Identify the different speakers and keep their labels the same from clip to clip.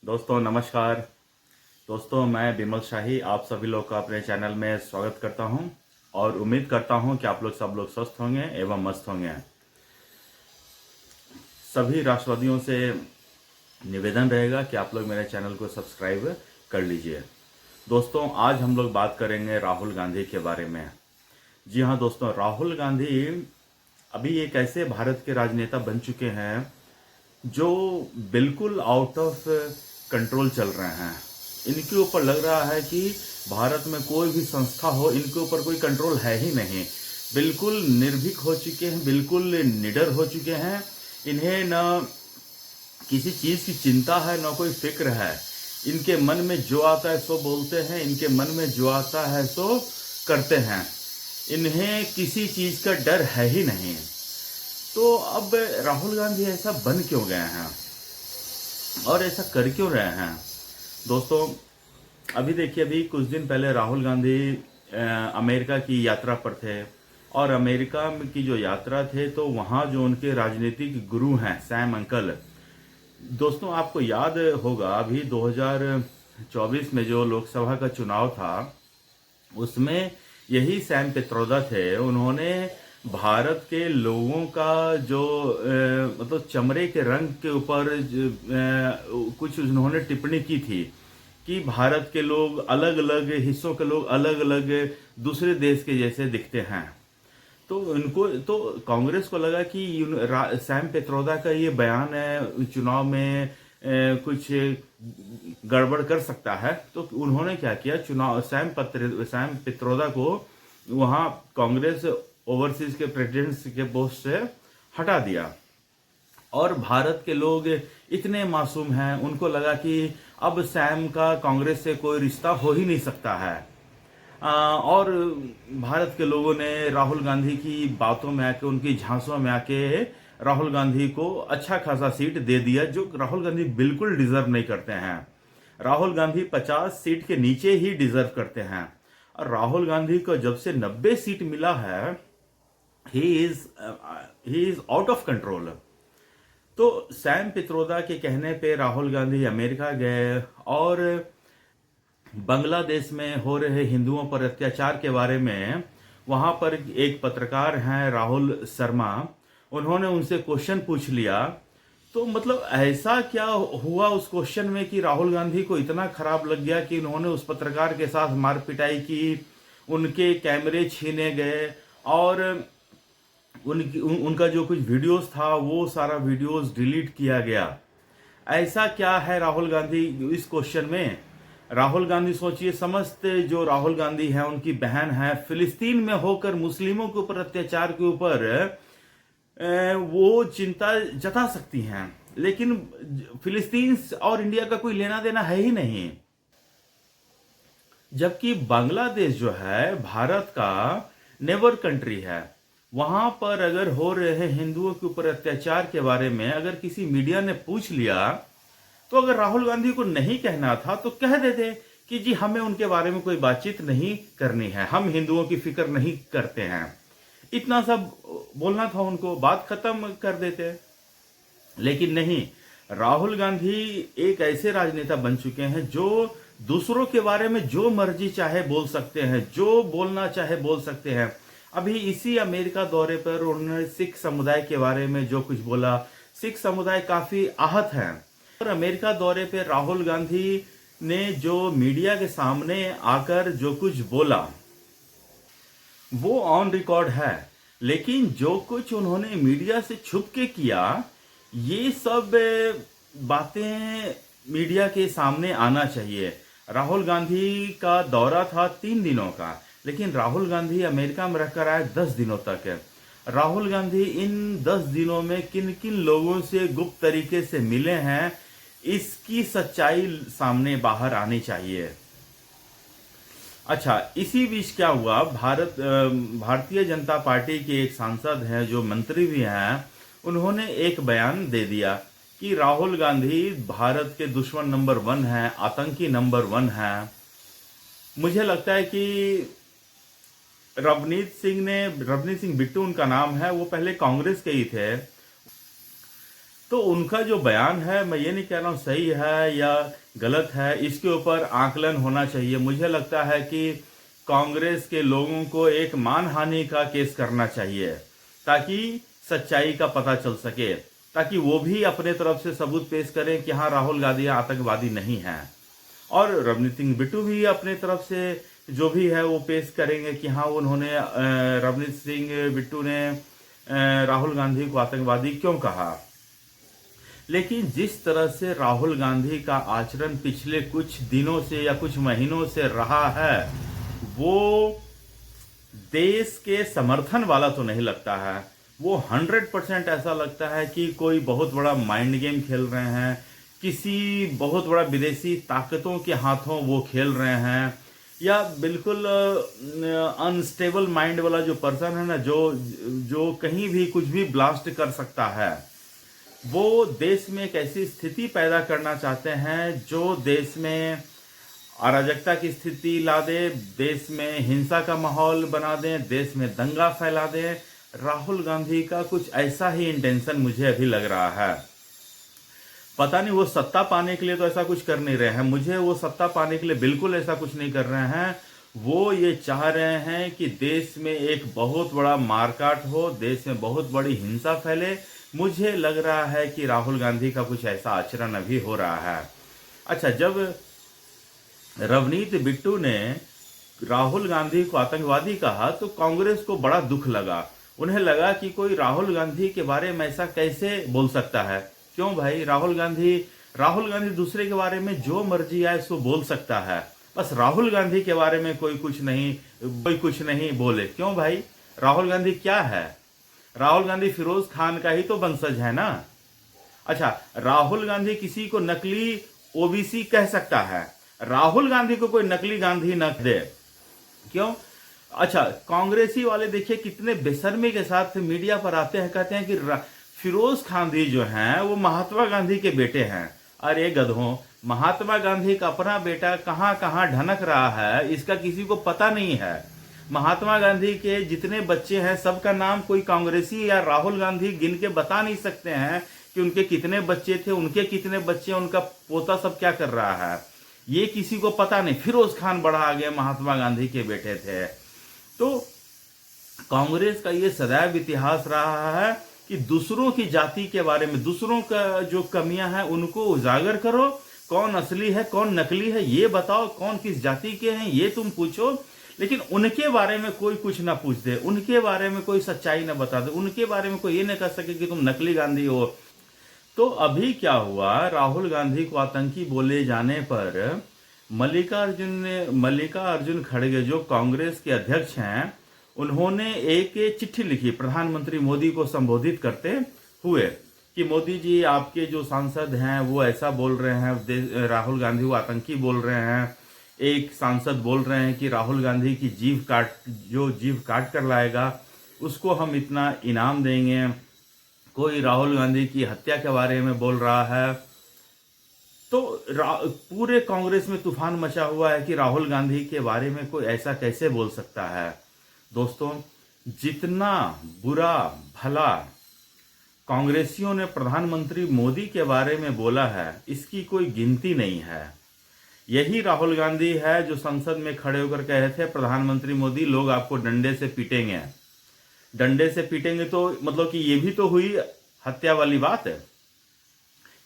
Speaker 1: दोस्तों नमस्कार। दोस्तों मैं बिमल शाही आप सभी लोग का अपने चैनल में स्वागत करता हूं और उम्मीद करता हूं कि आप लोग सब लोग स्वस्थ होंगे एवं मस्त होंगे। सभी राष्ट्रवादियों से निवेदन रहेगा कि आप लोग मेरे चैनल को सब्सक्राइब कर लीजिए। दोस्तों आज हम लोग बात करेंगे राहुल गांधी के बारे में। जी हाँ दोस्तों, राहुल गांधी अभी एक ऐसे भारत के राजनेता बन चुके हैं जो बिल्कुल आउट ऑफ कंट्रोल चल रहे हैं। इनके ऊपर लग रहा है कि भारत में कोई भी संस्था हो, इनके ऊपर कोई कंट्रोल है ही नहीं। बिल्कुल निर्भीक हो चुके हैं, बिल्कुल निडर हो चुके हैं। इन्हें न किसी चीज की चिंता है, न कोई फिक्र है। इनके मन में जो आता है सो बोलते हैं, इनके मन में जो आता है सो करते हैं। इन्हें किसी चीज का डर है ही नहीं। तो अब राहुल गांधी ऐसा बन क्यों गए हैं और ऐसा कर क्यों रहे हैं? दोस्तों अभी देखिए, अभी कुछ दिन पहले राहुल गांधी अमेरिका की यात्रा पर थे और अमेरिका की जो यात्रा थे तो वहाँ जो उनके राजनीतिक गुरु हैं सैम अंकल, दोस्तों आपको याद होगा अभी 2024 में जो लोकसभा का चुनाव था उसमें यही सैम पित्रोदा थे। उन्होंने भारत के लोगों का जो मतलब चमड़े के रंग के ऊपर कुछ उन्होंने टिप्पणी की थी कि भारत के लोग अलग अलग हिस्सों के लोग अलग अलग दूसरे देश के जैसे दिखते हैं। तो उनको तो कांग्रेस को लगा कि सैम पित्रोदा का ये बयान है चुनाव में कुछ गड़बड़ कर सकता है। तो उन्होंने क्या किया, चुनाव सैम पित्रोदा को वहां कांग्रेस ओवरसीज के प्रेसिडेंट के पोस्ट से हटा दिया। और भारत के लोग इतने मासूम हैं, उनको लगा कि अब सैम का कांग्रेस से कोई रिश्ता हो ही नहीं सकता है। और भारत के लोगों ने राहुल गांधी की बातों में आके, उनकी झांसों में आके राहुल गांधी को अच्छा खासा सीट दे दिया, जो राहुल गांधी बिल्कुल डिजर्व नहीं करते हैं। राहुल गांधी 50 सीट के नीचे ही डिजर्व करते हैं। और राहुल गांधी को जब से 90 सीट मिला है, he is out of control. तो सैम पित्रोदा के कहने पे राहुल गांधी अमेरिका गए और बांग्लादेश में हो रहे हिंदुओं पर अत्याचार के बारे में, वहां पर एक पत्रकार हैं राहुल शर्मा, उन्होंने उनसे क्वेश्चन पूछ लिया। तो मतलब ऐसा क्या हुआ उस क्वेश्चन में कि राहुल गांधी को इतना खराब लग गया कि उन्होंने उस पत्रकार के साथ मार पिटाई की, उनके कैमरे छीने गए और उनका जो कुछ वीडियोस था वो सारा वीडियोस डिलीट किया गया। ऐसा क्या है राहुल गांधी इस क्वेश्चन में? राहुल गांधी सोचिए, समस्त जो राहुल गांधी है उनकी बहन है, फिलिस्तीन में होकर मुस्लिमों के ऊपर अत्याचार के ऊपर वो चिंता जता सकती हैं, लेकिन फिलिस्तीन और इंडिया का कोई लेना देना है ही नहीं। जबकि बांग्लादेश जो है भारत का नेबर कंट्री है। वहां पर अगर हो रहे हिंदुओं के ऊपर अत्याचार के बारे में अगर किसी मीडिया ने पूछ लिया, तो अगर राहुल गांधी को नहीं कहना था तो कह देते कि जी हमें उनके बारे में कोई बातचीत नहीं करनी है, हम हिंदुओं की फिक्र नहीं करते हैं। इतना सब बोलना था उनको, बात खत्म कर देते। लेकिन नहीं, राहुल गांधी एक ऐसे राजनेता बन चुके हैं जो दूसरों के बारे में जो मर्जी चाहे बोल सकते हैं, जो बोलना चाहे बोल सकते हैं। अभी इसी अमेरिका दौरे पर उन्होंने सिख समुदाय के बारे में जो कुछ बोला, सिख समुदाय काफी आहत है। और अमेरिका दौरे पे राहुल गांधी ने जो मीडिया के सामने आकर जो कुछ बोला वो ऑन रिकॉर्ड है, लेकिन जो कुछ उन्होंने मीडिया से छुप के किया, ये सब बातें मीडिया के सामने आना चाहिए। राहुल गांधी का दौरा था 3 दिनों का, लेकिन राहुल गांधी अमेरिका में रहकर आए 10 दिनों तक। राहुल गांधी इन 10 दिनों में किन किन लोगों से गुप्त तरीके से मिले हैं, इसकी सच्चाई सामने बाहर आनी चाहिए। अच्छा, इसी बीच क्या हुआ, भारतीय जनता पार्टी के एक सांसद हैं जो मंत्री भी हैं, उन्होंने एक बयान दे दिया कि राहुल गांधी भारत के दुश्मन नंबर 1 हैं, आतंकी नंबर 1 हैं। मुझे लगता है कि रवनीत सिंह बिट्टू उनका नाम है, वो पहले कांग्रेस के ही थे। तो उनका जो बयान है, मैं ये नहीं कह रहा हूँ सही है या गलत है, इसके ऊपर आकलन होना चाहिए। मुझे लगता है कि कांग्रेस के लोगों को एक मानहानि का केस करना चाहिए ताकि सच्चाई का पता चल सके, ताकि वो भी अपने तरफ से सबूत पेश करें कि हाँ राहुल गांधी आतंकवादी नहीं हैं, और रवनीत सिंह बिट्टू भी अपने तरफ से जो भी है वो पेश करेंगे कि हाँ उन्होंने रवनीत सिंह बिट्टू ने राहुल गांधी को आतंकवादी क्यों कहा। लेकिन जिस तरह से राहुल गांधी का आचरण पिछले कुछ दिनों से या कुछ महीनों से रहा है, वो देश के समर्थन वाला तो नहीं लगता है। वो 100% ऐसा लगता है कि कोई बहुत बड़ा माइंड गेम खेल रहे हैं, किसी बहुत बड़ा विदेशी ताकतों के हाथों वो खेल रहे हैं, या बिल्कुल अनस्टेबल माइंड वाला जो पर्सन है ना, जो कहीं भी कुछ भी ब्लास्ट कर सकता है, वो देश में एक ऐसी स्थिति पैदा करना चाहते हैं जो देश में अराजकता की स्थिति ला दे, देश में हिंसा का माहौल बना दें, देश में दंगा फैला दें। राहुल गांधी का कुछ ऐसा ही इंटेंशन मुझे अभी लग रहा है। पता नहीं वो सत्ता पाने के लिए तो ऐसा कुछ कर नहीं रहे हैं, मुझे वो सत्ता पाने के लिए बिल्कुल ऐसा कुछ नहीं कर रहे हैं। वो ये चाह रहे हैं कि देश में एक बहुत बड़ा मारकाट हो, देश में बहुत बड़ी हिंसा फैले। मुझे लग रहा है कि राहुल गांधी का कुछ ऐसा आचरण अभी हो रहा है। अच्छा, जब रवनीत बिट्टू ने राहुल गांधी को आतंकवादी कहा तो कांग्रेस को बड़ा दुख लगा। उन्हें लगा कि कोई राहुल गांधी के बारे में ऐसा कैसे बोल सकता है। क्यों भाई, राहुल गांधी दूसरे के बारे में जो मर्जी आए सो बोल सकता है, बस राहुल गांधी के बारे में कोई कुछ नहीं बोले। क्यों भाई, राहुल गांधी क्या है? राहुल गांधी फिरोज खान का ही तो वंशज है ना। अच्छा, राहुल गांधी किसी को नकली ओबीसी कह सकता है, राहुल गांधी को कोई नकली गांधी न दे। क्यों? अच्छा, कांग्रेसी वाले देखिए कितने बेशर्मी के साथ मीडिया पर आते हैं, कहते हैं कि फिरोज गांधी जो हैं वो महात्मा गांधी के बेटे हैं। अरे गधों, महात्मा गांधी का अपना बेटा कहां कहां ढनक रहा है इसका किसी को पता नहीं है। महात्मा गांधी के जितने बच्चे हैं सबका नाम कोई कांग्रेसी या राहुल गांधी गिन के बता नहीं सकते हैं कि उनके कितने बच्चे थे, उनके कितने बच्चे, उनका पोता सब क्या कर रहा है, ये किसी को पता नहीं। फिरोज खान बड़ा आगे महात्मा गांधी के बेटे थे। तो कांग्रेस का ये सदैव इतिहास रहा है कि दूसरों की जाति के बारे में, दूसरों का जो कमियां हैं उनको उजागर करो, कौन असली है कौन नकली है ये बताओ, कौन किस जाति के हैं ये तुम पूछो, लेकिन उनके बारे में कोई कुछ ना पूछ दे, उनके बारे में कोई सच्चाई ना बता दे, उनके बारे में कोई ये ना कह सके कि तुम नकली गांधी हो। तो अभी क्या हुआ, राहुल गांधी को आतंकी बोले जाने पर मल्लिकार्जुन खड़गे जो कांग्रेस के अध्यक्ष हैं, उन्होंने एक चिट्ठी लिखी प्रधानमंत्री मोदी को संबोधित करते हुए कि मोदी जी, आपके जो सांसद हैं वो ऐसा बोल रहे हैं, राहुल गांधी को आतंकी बोल रहे हैं। एक सांसद बोल रहे हैं कि राहुल गांधी की जीभ काट कर लाएगा उसको हम इतना इनाम देंगे। कोई राहुल गांधी की हत्या के बारे में बोल रहा है। तो पूरे कांग्रेस में तूफान मचा हुआ है कि राहुल गांधी के बारे में कोई ऐसा कैसे बोल सकता है। दोस्तों, जितना बुरा भला कांग्रेसियों ने प्रधानमंत्री मोदी के बारे में बोला है इसकी कोई गिनती नहीं है। यही राहुल गांधी है जो संसद में खड़े होकर कहे थे प्रधानमंत्री मोदी, लोग आपको डंडे से पीटेंगे। डंडे से पीटेंगे तो मतलब कि ये भी तो हुई हत्या वाली बात है।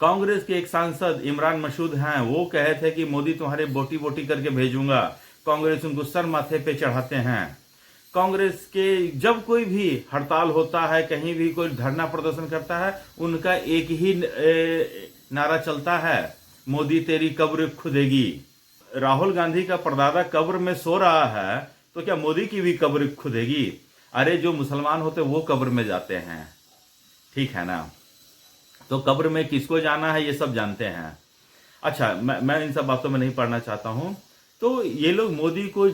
Speaker 1: कांग्रेस के एक सांसद इमरान मसूद हैं, वो कहे थे कि मोदी तुम्हारे बोटी बोटी करके भेजूंगा। कांग्रेस उनको सर माथे पे चढ़ाते हैं। कांग्रेस के जब कोई भी हड़ताल होता है, कहीं भी कोई धरना प्रदर्शन करता है, उनका एक ही नारा चलता है, मोदी तेरी कब्र खुदेगी। राहुल गांधी का परदादा कब्र में सो रहा है तो क्या मोदी की भी कब्र खुदेगी? अरे जो मुसलमान होते वो कब्र में जाते हैं, ठीक है ना। तो कब्र में किसको जाना है ये सब जानते हैं। अच्छा, मैं इन सब बातों में नहीं पढ़ना चाहता हूं। तो ये लोग मोदी को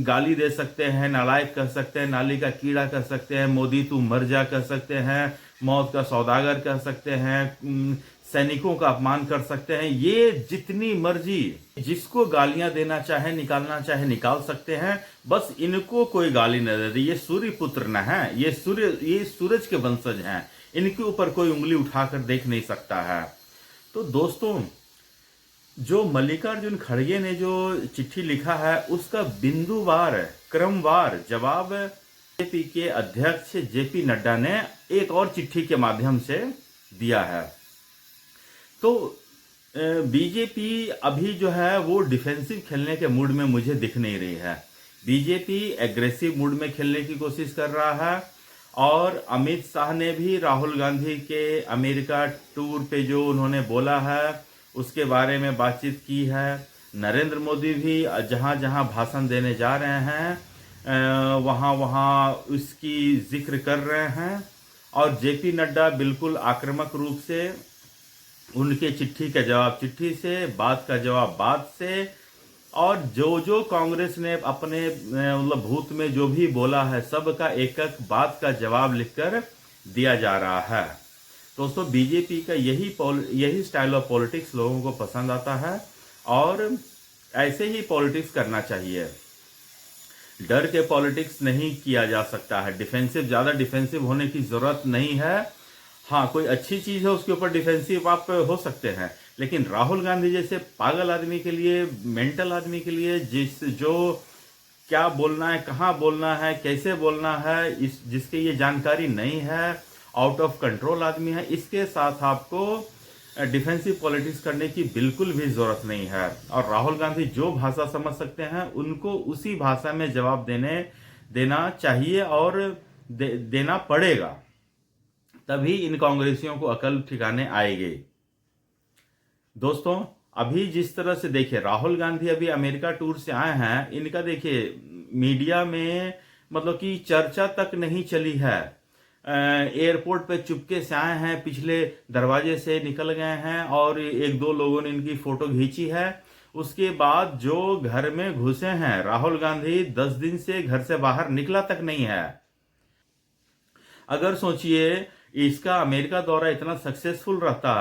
Speaker 1: गाली दे सकते हैं, नालायक कह सकते हैं, नाली का कीड़ा कह सकते हैं, मोदी तू मर जा कह सकते हैं, मौत का सौदागर कह सकते हैं, सैनिकों का अपमान कर सकते हैं। ये जितनी मर्जी जिसको गालियां देना चाहे, निकालना चाहे निकाल सकते हैं, बस इनको कोई गाली न दे दे। ये सूर्य पुत्र न है, ये सूरज के वंशज हैं, इनके ऊपर कोई उंगली उठाकर देख नहीं सकता है। तो दोस्तों, जो मल्लिकार्जुन खड़गे ने जो चिट्ठी लिखा है उसका बिंदुवार क्रमवार जवाब बीजेपी के अध्यक्ष जेपी नड्डा ने एक और चिट्ठी के माध्यम से दिया है। तो बीजेपी अभी जो है वो डिफेंसिव खेलने के मूड में मुझे दिख नहीं रही है। बीजेपी एग्रेसिव मूड में खेलने की कोशिश कर रहा है। और अमित शाह ने भी राहुल गांधी के अमेरिका टूर पे जो उन्होंने बोला है उसके बारे में बातचीत की है। नरेंद्र मोदी भी जहां जहां भाषण देने जा रहे हैं वहां वहां उसकी जिक्र कर रहे हैं। और जेपी नड्डा बिल्कुल आक्रामक रूप से उनके चिट्ठी का जवाब चिट्ठी से, बात का जवाब बात से, और जो जो कांग्रेस ने अपने मतलब भूत में जो भी बोला है सब का एक एक बात का जवाब लिखकर दिया जा रहा है। दोस्तों, बीजेपी का यही स्टाइल ऑफ पॉलिटिक्स लोगों को पसंद आता है और ऐसे ही पॉलिटिक्स करना चाहिए। डर के पॉलिटिक्स नहीं किया जा सकता है। ज्यादा डिफेंसिव होने की जरूरत नहीं है। हाँ, कोई अच्छी चीज है उसके ऊपर डिफेंसिव आप हो सकते हैं, लेकिन राहुल गांधी जैसे पागल आदमी के लिए, मेंटल आदमी के लिए, जो क्या बोलना है, कहाँ बोलना है, कैसे बोलना है, जिसके ये जानकारी नहीं है, आउट ऑफ कंट्रोल आदमी है, इसके साथ आपको डिफेंसिव पॉलिटिक्स करने की बिल्कुल भी जरूरत नहीं है। और राहुल गांधी जो भाषा समझ सकते हैं उनको उसी भाषा में जवाब देना चाहिए और देना पड़ेगा, तभी इन कांग्रेसियों को अकल ठिकाने आएगी। दोस्तों, अभी जिस तरह से देखिए, राहुल गांधी अभी अमेरिका टूर से आए हैं, इनका देखिए मीडिया में मतलब कि चर्चा तक नहीं चली है। एयरपोर्ट पे चुपके से आए हैं, पिछले दरवाजे से निकल गए हैं और एक दो लोगों ने इनकी फोटो खींची है। उसके बाद जो घर में घुसे हैं, राहुल गांधी 10 दिन से घर से बाहर निकला तक नहीं है। अगर सोचिए इसका अमेरिका दौरा इतना सक्सेसफुल रहता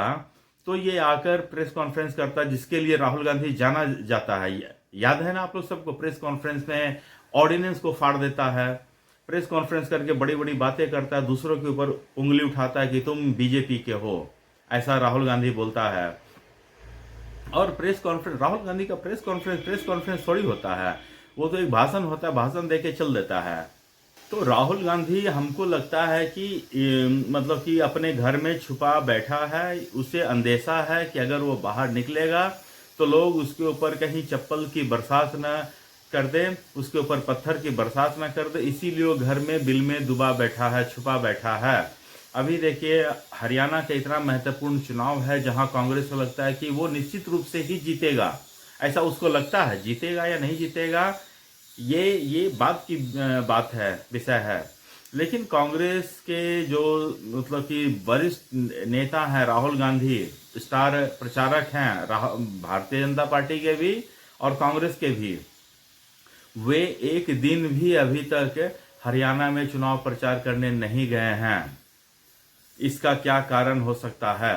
Speaker 1: तो ये आकर प्रेस कॉन्फ्रेंस करता, जिसके लिए राहुल गांधी जाना जाता है। याद है ना आप लोग सबको, प्रेस कॉन्फ्रेंस में ऑर्डिनेंस को फाड़ देता है, प्रेस कॉन्फ्रेंस करके बड़ी बड़ी बातें करता है, दूसरों के ऊपर उंगली उठाता है कि तुम बीजेपी के हो, ऐसा राहुल गांधी बोलता है। और प्रेस कॉन्फ्रेंस, राहुल गांधी का प्रेस कॉन्फ्रेंस थोड़ी होता है, वो तो एक भाषण होता है, भाषण देके चल देता है। तो राहुल गांधी हमको लगता है कि मतलब कि अपने घर में छुपा बैठा है। उसे अंदेशा है कि अगर वो बाहर निकलेगा तो लोग उसके ऊपर कहीं चप्पल की बरसात न कर दे, उसके ऊपर पत्थर की बरसात न कर दे, इसीलिए वो घर में बिल में दुबा बैठा है, छुपा बैठा है। अभी देखिए, हरियाणा का इतना महत्वपूर्ण चुनाव है जहां कांग्रेस को लगता है कि वो निश्चित रूप से ही जीतेगा, ऐसा उसको लगता है। जीतेगा या नहीं जीतेगा ये बात है, विषय है। लेकिन कांग्रेस के जो मतलब कि वरिष्ठ नेता हैं, राहुल गांधी स्टार प्रचारक हैं भारतीय जनता पार्टी के भी और कांग्रेस के भी, वे एक दिन भी अभी तक हरियाणा में चुनाव प्रचार करने नहीं गए हैं। इसका क्या कारण हो सकता है?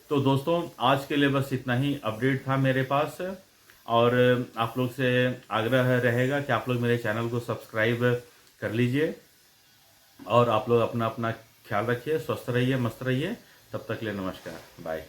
Speaker 1: तो दोस्तों, आज के लिए बस इतना ही अपडेट था मेरे पास, और आप लोग से आग्रह रहेगा कि आप लोग मेरे चैनल को सब्सक्राइब कर लीजिए और आप लोग अपना ख्याल रखिए, स्वस्थ रहिए, मस्त रहिए। तब तक के लिए नमस्कार, बाय।